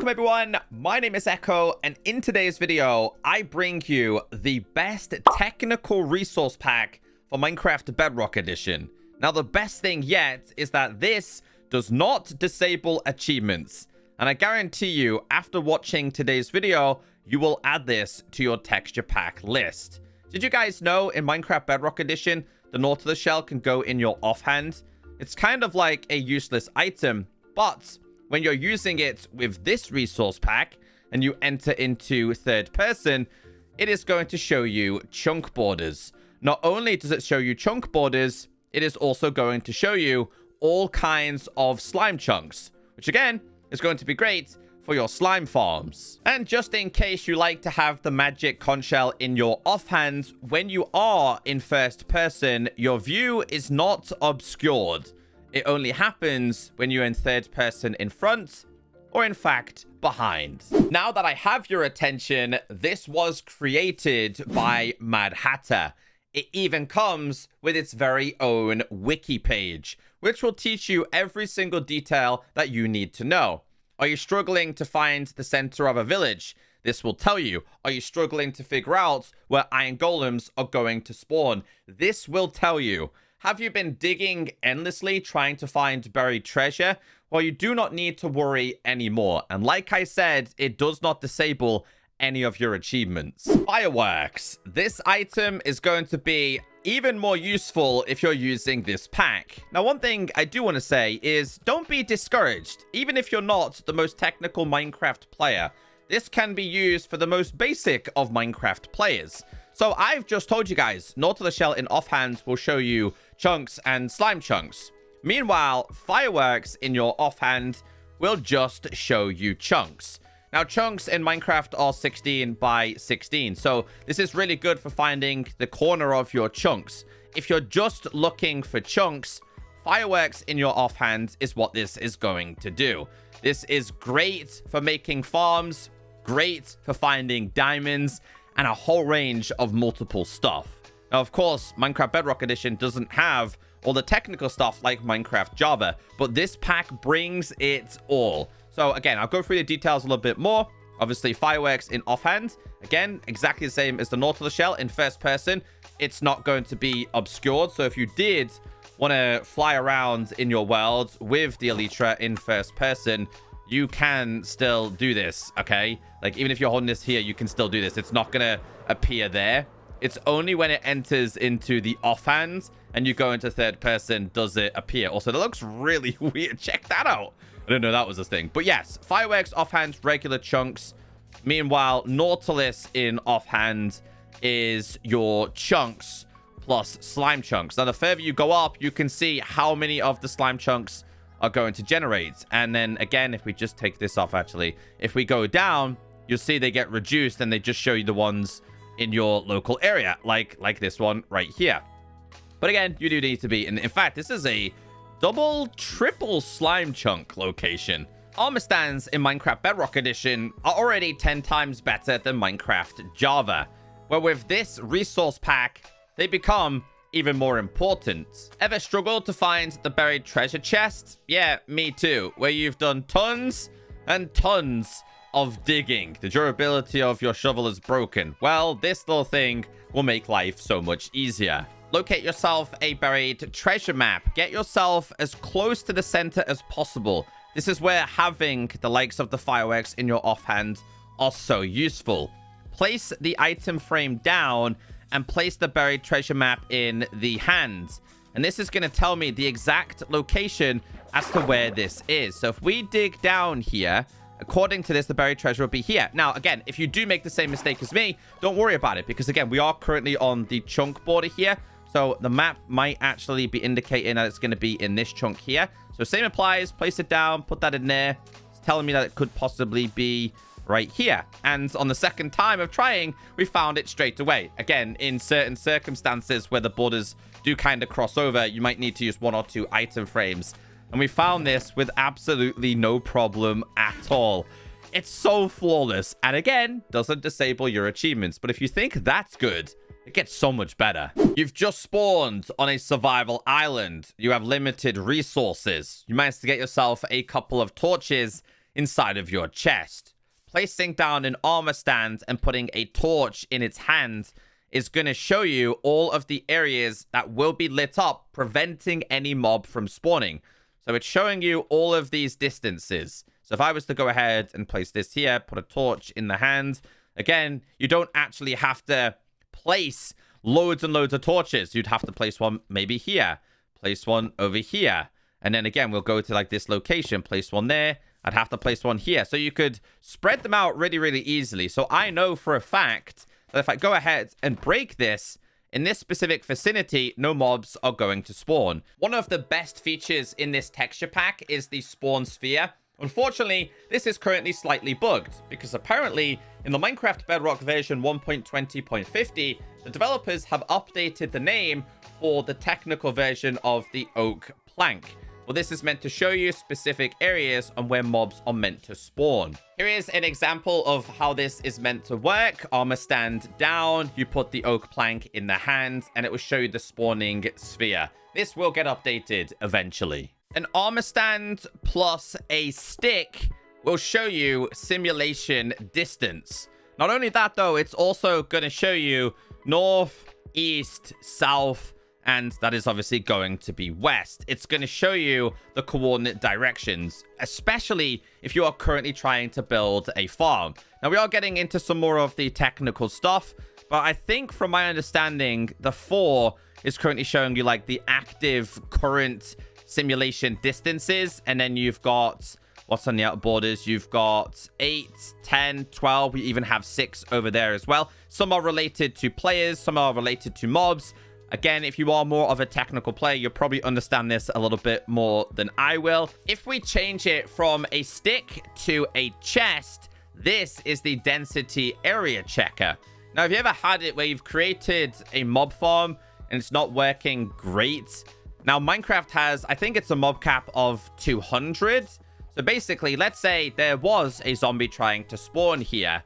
Welcome everyone, my name is Echo, and in today's video, I bring you the best technical resource pack for Minecraft Bedrock Edition. Now, the best thing yet is that this does not disable achievements, and I guarantee you, after watching today's video, you will add this to your texture pack list. Did you guys know in Minecraft Bedrock Edition, the Nautilus shell can go in your offhand? It's kind of like a useless item, but when you're using it with this resource pack and you enter into third person, it is going to show you chunk borders. Not only does it show you chunk borders, it is also going to show you all kinds of slime chunks, which again is going to be great for your slime farms. And just in case you like to have the magic conch shell in your offhand, when you are in first person, your view is not obscured. It only happens when you're in third person in front, or in fact, behind. Now that I have your attention, this was created by Mad Hatter. It even comes with its very own wiki page, which will teach you every single detail that you need to know. Are you struggling to find the center of a village? This will tell you. Are you struggling to figure out where iron golems are going to spawn? This will tell you. Have you been digging endlessly trying to find buried treasure? Well, you do not need to worry anymore. And like I said, it does not disable any of your achievements. Fireworks. This item is going to be even more useful if you're using this pack. Now, one thing I do want to say is don't be discouraged. Even if you're not the most technical Minecraft player, this can be used for the most basic of Minecraft players. So I've just told you guys, Nautilus shell in offhand will show you chunks and slime chunks. Meanwhile, fireworks in your offhand will just show you chunks. Now, chunks in Minecraft are 16 by 16. So this is really good for finding the corner of your chunks. If you're just looking for chunks, fireworks in your offhand is what this is going to do. This is great for making farms, great for finding diamonds, and a whole range of multiple stuff. Now, of course, Minecraft Bedrock Edition doesn't have all the technical stuff like Minecraft Java, but this pack brings it all. So again, I'll go through the details a little bit more. Obviously, fireworks in offhand. Again, exactly the same as the Nautilus shell in first person. It's not going to be obscured. So if you did want to fly around in your world with the Elytra in first person, you can still do this, okay? Like, even if you're holding this here, you can still do this. It's not going to appear there. It's only when it enters into the offhand and you go into third person does it appear. Also, that looks really weird. Check that out. I didn't know that was a thing. But yes, fireworks offhand, regular chunks. Meanwhile, Nautilus in offhand is your chunks plus slime chunks. Now, the further you go up, you can see how many of the slime chunks are going to generate. And then again, if we just take this off, actually, if we go down, you'll see they get reduced and they just show you the ones in your local area, like this one right here. But again, you do need to be, and in fact, this is a double, triple slime chunk location. Armor stands in Minecraft Bedrock Edition are already 10 times better than Minecraft Java, where with this resource pack, they become even more important. Ever struggled to find the buried treasure chest? Yeah, me too. Where you've done tons and tons of digging. The durability of your shovel is broken. Well, this little thing will make life so much easier. Locate yourself a buried treasure map. Get yourself as close to the center as possible. This is where having the likes of the fireworks in your offhand are so useful. Place the item frame down and place the buried treasure map in the hand. And this is going to tell me the exact location as to where this is. So if we dig down here, according to this, the buried treasure will be here. Now, again, if you do make the same mistake as me, don't worry about it. Because again, we are currently on the chunk border here. So the map might actually be indicating that it's going to be in this chunk here. So same applies. Place it down. Put that in there. It's telling me that it could possibly be right here. And on the second time of trying, we found it straight away. Again, in certain circumstances where the borders do kind of cross over, you might need to use 1 or 2 item frames. And we found this with absolutely no problem at all. It's so flawless. And again, doesn't disable your achievements. But if you think that's good, it gets so much better. You've just spawned on a survival island. You have limited resources. You managed to get yourself a couple of torches inside of your chest. Placing down an armor stand and putting a torch in its hand is going to show you all of the areas that will be lit up, preventing any mob from spawning. So it's showing you all of these distances. So if I was to go ahead and place this here, put a torch in the hand, again, you don't actually have to place loads and loads of torches. You'd have to place one maybe here, place one over here. And then again, we'll go to like this location, place one there. I'd have to place one here. So you could spread them out really, really easily. So I know for a fact that if I go ahead and break this, in this specific vicinity, no mobs are going to spawn. One of the best features in this texture pack is the spawn sphere. Unfortunately, this is currently slightly bugged because apparently in the Minecraft Bedrock version 1.20.50, the developers have updated the name for the technical version of the oak plank. Well, this is meant to show you specific areas on where mobs are meant to spawn. Here is an example of how this is meant to work. Armor stand down, you put the oak plank in the hand, and it will show you the spawning sphere. This will get updated eventually. An armor stand plus a stick will show you simulation distance. Not only that, though, it's also going to show you north, east, south, and that is obviously going to be west. It's going to show you the coordinate directions, especially if you are currently trying to build a farm. Now, we are getting into some more of the technical stuff, but I think from my understanding, the 4 is currently showing you like the active current simulation distances, and then you've got what's on the outer borders. You've got 8, 10, 12. We even have 6 over there as well. Some are related to players, some are related to mobs. Again, if you are more of a technical player, you'll probably understand this a little bit more than I will. If we change it from a stick to a chest, this is the density area checker. Now, have you ever had it where you've created a mob farm and it's not working great? Now, Minecraft has, I think it's a mob cap of 200. So basically, let's say there was a zombie trying to spawn here.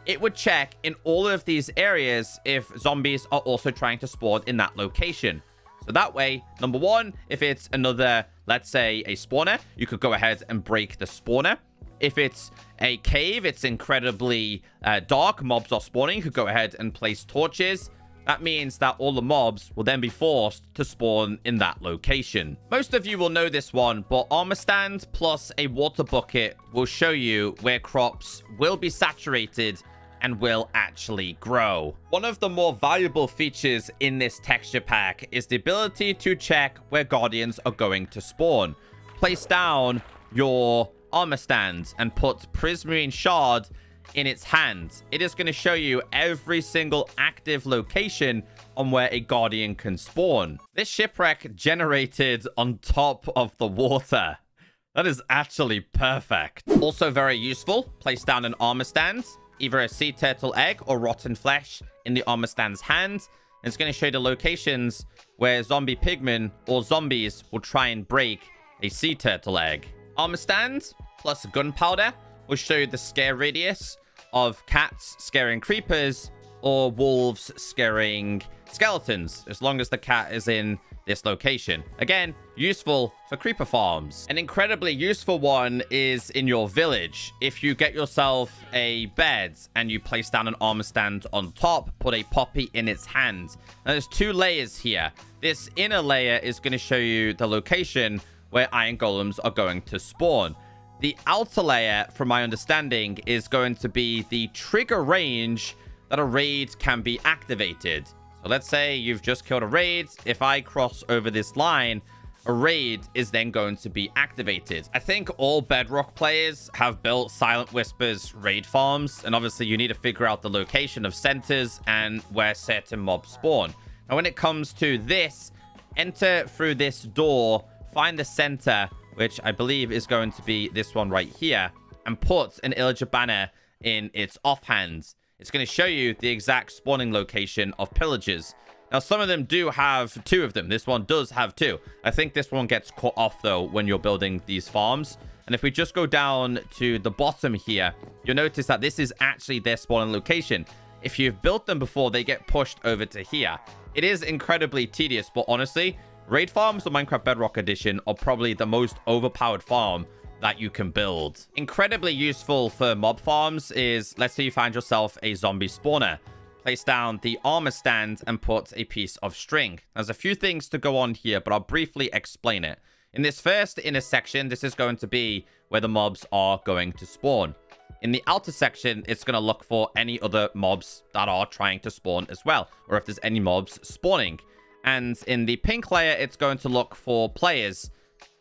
It would check in all of these areas if zombies are also trying to spawn in that location. So that way, number one, if it's another, let's say, a spawner, you could go ahead and break the spawner. If it's a cave, it's incredibly dark, mobs are spawning, you could go ahead and place torches. That means that all the mobs will then be forced to spawn in that location. Most of you will know this one, but armor stand plus a water bucket will show you where crops will be saturated and will actually grow. One of the more valuable features in this texture pack is the ability to check where guardians are going to spawn. Place down your armor stand and put prismarine shard in its hand. It is going to show you every single active location on where a guardian can spawn. This shipwreck generated on top of the water. That is actually perfect. Also very useful. Place down an armor stand, either a sea turtle egg or rotten flesh in the armor stand's hand. And it's going to show you the locations where zombie pigmen or zombies will try and break a sea turtle egg. Armor stand plus gunpowder will show you the scare radius of cats scaring creepers or wolves scaring skeletons, as long as the cat is in this location. Again, useful for creeper farms. An incredibly useful one is in your village. If you get yourself a bed and you place down an armor stand on top, put a poppy in its hand. Now, there's 2 layers here. This inner layer is going to show you the location where iron golems are going to spawn. The outer layer, from my understanding, is going to be the trigger range that a raid can be activated. So let's say you've just killed a raid. If I cross over this line, a raid is then going to be activated. I think all Bedrock players have built Silent Whispers raid farms, and obviously you need to figure out the location of centers and where certain mobs spawn. Now, when it comes to this, enter through this door, find the center, which I believe is going to be this one right here, and put an Illager banner in its offhand. It's going to show you the exact spawning location of pillagers. Now, some of them do have 2 of them. This one does have 2. I think this one gets cut off, though, when you're building these farms. And if we just go down to the bottom here, you'll notice that this is actually their spawning location. If you've built them before, they get pushed over to here. It is incredibly tedious, but honestly, raid farms of Minecraft Bedrock Edition are probably the most overpowered farm that you can build. Incredibly useful for mob farms is, let's say you find yourself a zombie spawner. Place down the armor stand and put a piece of string. There's a few things to go on here, but I'll briefly explain it. In this first inner section, this is going to be where the mobs are going to spawn. In the outer section, it's going to look for any other mobs that are trying to spawn as well, or if there's any mobs spawning. And in the pink layer, it's going to look for players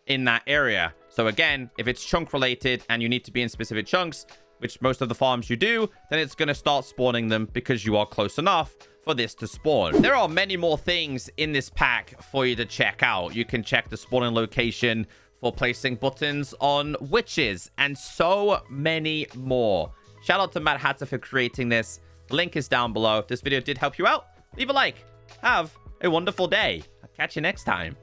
in that area. So again, if it's chunk related and you need to be in specific chunks, which most of the farms you do, then it's going to start spawning them because you are close enough for this to spawn. There are many more things in this pack for you to check out. You can check the spawning location for placing buttons on witches and so many more. Shout out to Matt Hatter for creating this. The link is down below. If this video did help you out, leave a like. Have a wonderful day. I'll catch you next time.